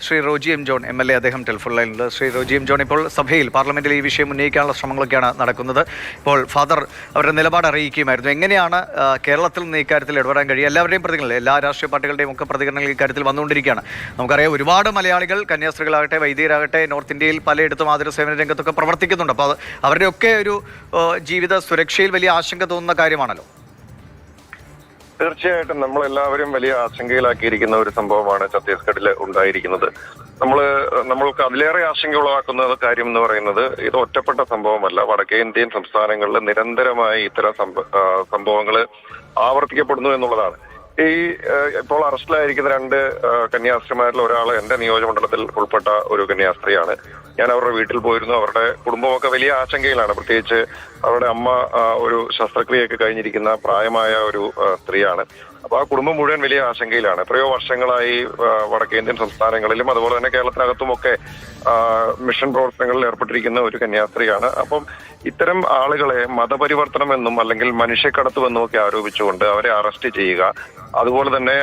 Shri Roji M John MLA അദ്ദേഹം telephone ലൈനിലുണ്ട്. Shri Roji M John, ഇപ്പോൾ സഭയിൽ പാർലമെന്റിൽ ഈ വിഷയം ഉന്നയിക്കാനുള്ള ശ്രമങ്ങളൊക്കെയാണ് നടക്കുന്നത്. ഇപ്പോൾ ഫാദർ അവരുടെ നിലപാട് അറിയിക്കുകയായിരുന്നു. എങ്ങനെയാണ് കേരളത്തിൽ നിന്ന് ഇക്കാര്യത്തിൽ ഇടപെടാൻ കഴിയുക? എല്ലാവരുടെയും പ്രതികരണങ്ങൾ, എല്ലാ രാഷ്ട്രീയ പാർട്ടികളുടെയും ഒക്കെ പ്രതികരണങ്ങൾ ഇക്കാര്യത്തിൽ വന്നുകൊണ്ടിരിക്കുകയാണ്. നമുക്കറിയാം, ഒരുപാട് മലയാളികൾ കന്യാസ്ത്രീകളാകട്ടെ വൈദികരാകട്ടെ നോർത്ത് ഇന്ത്യയിൽ പലയിടത്തും ആതുര സേവന രംഗത്തൊക്കെ പ്രവർത്തിക്കുന്നുണ്ട്. അപ്പോൾ അവരുടെയൊക്കെ ഒരു ജീവിത സുരക്ഷയിൽ വലിയ ആശങ്ക തോന്നുന്ന കാര്യമാണല്ലോ. തീർച്ചയായിട്ടും നമ്മളെല്ലാവരും വലിയ ആശങ്കയിലാക്കിയിരിക്കുന്ന ഒരു സംഭവമാണ് ഛത്തീസ്ഗഡിൽ ഉണ്ടായിരിക്കുന്നത്. നമ്മൾക്ക് അതിലേറെ ആശങ്ക ഉളവാക്കുന്ന കാര്യം എന്ന് പറയുന്നത് ഇത് ഒറ്റപ്പെട്ട സംഭവമല്ല. വടക്കേ ഇന്ത്യൻ സംസ്ഥാനങ്ങളിൽ നിരന്തരമായി ഇത്തരം സംഭവങ്ങൾ ആവർത്തിക്കപ്പെടുന്നു എന്നുള്ളതാണ്. ഇപ്പോൾ അറസ്റ്റിലായിരിക്കുന്ന 2 കന്യാസ്ത്രീമാരിൽ ഒരാൾ എന്റെ നിയോജകമണ്ഡലത്തിൽ ഉൾപ്പെട്ട ഒരു കന്യാസ്ത്രീയാണ്. ഞാൻ അവരുടെ വീട്ടിൽ പോയിരുന്നു. അവരുടെ കുടുംബമൊക്കെ വലിയ ആശങ്കയിലാണ്. പ്രത്യേകിച്ച് അവരുടെ അമ്മ ഒരു ശസ്ത്രക്രിയയൊക്കെ കഴിഞ്ഞിരിക്കുന്ന പ്രായമായ ഒരു സ്ത്രീയാണ്. അപ്പൊ ആ കുടുംബം മുഴുവൻ വലിയ ആശങ്കയിലാണ്. എത്രയോ വർഷങ്ങളായി വടക്കേന്ത്യൻ സംസ്ഥാനങ്ങളിലും അതുപോലെ തന്നെ കേരളത്തിനകത്തുമൊക്കെ മിഷൻ പ്രവർത്തനങ്ങളിൽ ഏർപ്പെട്ടിരിക്കുന്ന ഒരു കന്യാസ്ത്രീയാണ്. അപ്പം ഇത്തരം ആളുകളെ മതപരിവർത്തനം എന്നും അല്ലെങ്കിൽ മനുഷ്യക്കടത്തുമെന്നും ഒക്കെ ആരോപിച്ചുകൊണ്ട് അവരെ അറസ്റ്റ് ചെയ്യുക, അതുപോലെ തന്നെ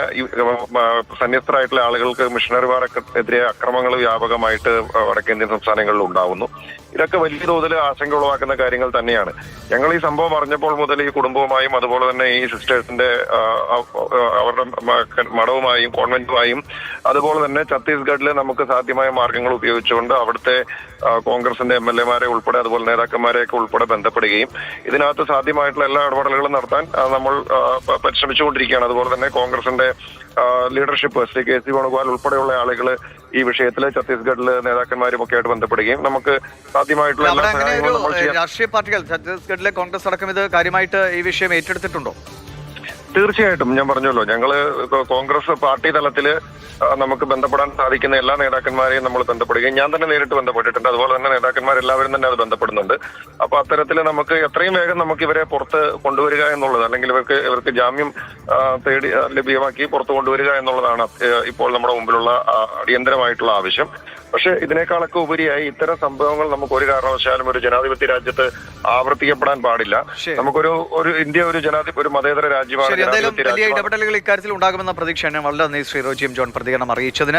സന്യസ്തരായിട്ടുള്ള ആളുകൾക്ക് മിഷണറിമാർക്കെതിരെ അക്രമങ്ങൾ വ്യാപകമായിട്ട് വടക്കേന്ത്യൻ സംസ്ഥാനങ്ങളിൽ ഉണ്ടാവുന്നു. ഇതൊക്കെ വലിയ തോതിൽ ആശങ്ക ഉളവാക്കുന്ന കാര്യങ്ങൾ തന്നെയാണ്. ഞങ്ങൾ ഈ സംഭവം അറിഞ്ഞപ്പോൾ മുതൽ ഈ കുടുംബവുമായും അതുപോലെ തന്നെ ഈ സിസ്റ്റേഴ്സിന്റെ അവരുടെ മഠവുമായും കോൺവെന്റുമായും അതുപോലെ തന്നെ ഛത്തീസ്ഗഡിൽ നമുക്ക് സാധ്യമായ മാർഗങ്ങൾ ഉപയോഗിച്ചുകൊണ്ട് അവിടുത്തെ കോൺഗ്രസിന്റെ MLA-മാരെ ഉൾപ്പെടെ അതുപോലെ നേതാക്കന്മാരെയൊക്കെ ഉൾപ്പെടെ ബന്ധപ്പെടുകയും ഇതിനകത്ത് സാധ്യമായിട്ടുള്ള എല്ലാ ഇടപെടലുകളും നടത്താൻ നമ്മൾ പരിശ്രമിച്ചുകൊണ്ടിരിക്കുകയാണ്. അതുപോലെ തന്നെ കോൺഗ്രസിന്റെ ലീഡർഷിപ്പ് ശ്രീ KC വേണുഗോപാൽ ഉൾപ്പെടെയുള്ള ആളുകൾ ഈ വിഷയത്തിൽ ഛത്തീസ്ഗഡിലെ നേതാക്കന്മാരും ഒക്കെ ആയിട്ട് ബന്ധപ്പെടുകയും നമുക്ക് സാധ്യമായിട്ടുള്ള രാഷ്ട്രീയ പാർട്ടികൾ ഛത്തീസ്ഗഡിലെ കോൺഗ്രസ് അടക്കം ഇത് കാര്യമായിട്ട് ഈ വിഷയം ഏറ്റെടുത്തിട്ടുണ്ടോ? തീർച്ചയായിട്ടും ഞാൻ പറഞ്ഞല്ലോ, ഞങ്ങള് കോൺഗ്രസ് പാർട്ടി തലത്തില് നമുക്ക് ബന്ധപ്പെടാൻ സാധിക്കുന്ന എല്ലാ നേതാക്കന്മാരെയും നമ്മൾ ബന്ധപ്പെടുകയും ഞാൻ തന്നെ നേരിട്ട് ബന്ധപ്പെട്ടിട്ടുണ്ട്. അതുപോലെ തന്നെ നേതാക്കന്മാരെല്ലാവരും തന്നെ അത് ബന്ധപ്പെടുന്നുണ്ട്. അപ്പൊ അത്തരത്തിൽ നമുക്ക് എത്രയും വേഗം നമുക്ക് ഇവരെ പുറത്ത് കൊണ്ടുവരിക എന്നുള്ളത്, അല്ലെങ്കിൽ ഇവർക്ക് ജാമ്യം തേടി ലഭ്യമാക്കി പുറത്ത് കൊണ്ടുവരിക എന്നുള്ളതാണ് ഇപ്പോൾ നമ്മുടെ മുമ്പിലുള്ള അടിയന്തരമായിട്ടുള്ള ആവശ്യം. പക്ഷെ ഇതിനേക്കാളൊക്കെ ഉപരിയായി ഇത്തരം സംഭവങ്ങൾ നമുക്ക് ഒരു കാരണവശാലും ഒരു ജനാധിപത്യ രാജ്യത്ത് ആവർത്തിക്കപ്പെടാൻ പാടില്ല. നമുക്കൊരു ഇന്ത്യ ഒരു മതേതര രാജ്യമാണ്. വലിയ ഇടപെടലുകൾ ഇക്കാര്യത്തിൽ ഉണ്ടാകുമെന്ന പ്രതീക്ഷയാണ്. വളരെ നന്ദി ശ്രീ റോജി എം ജോൺ പ്രതികരണം അറിയിച്ചതിന്.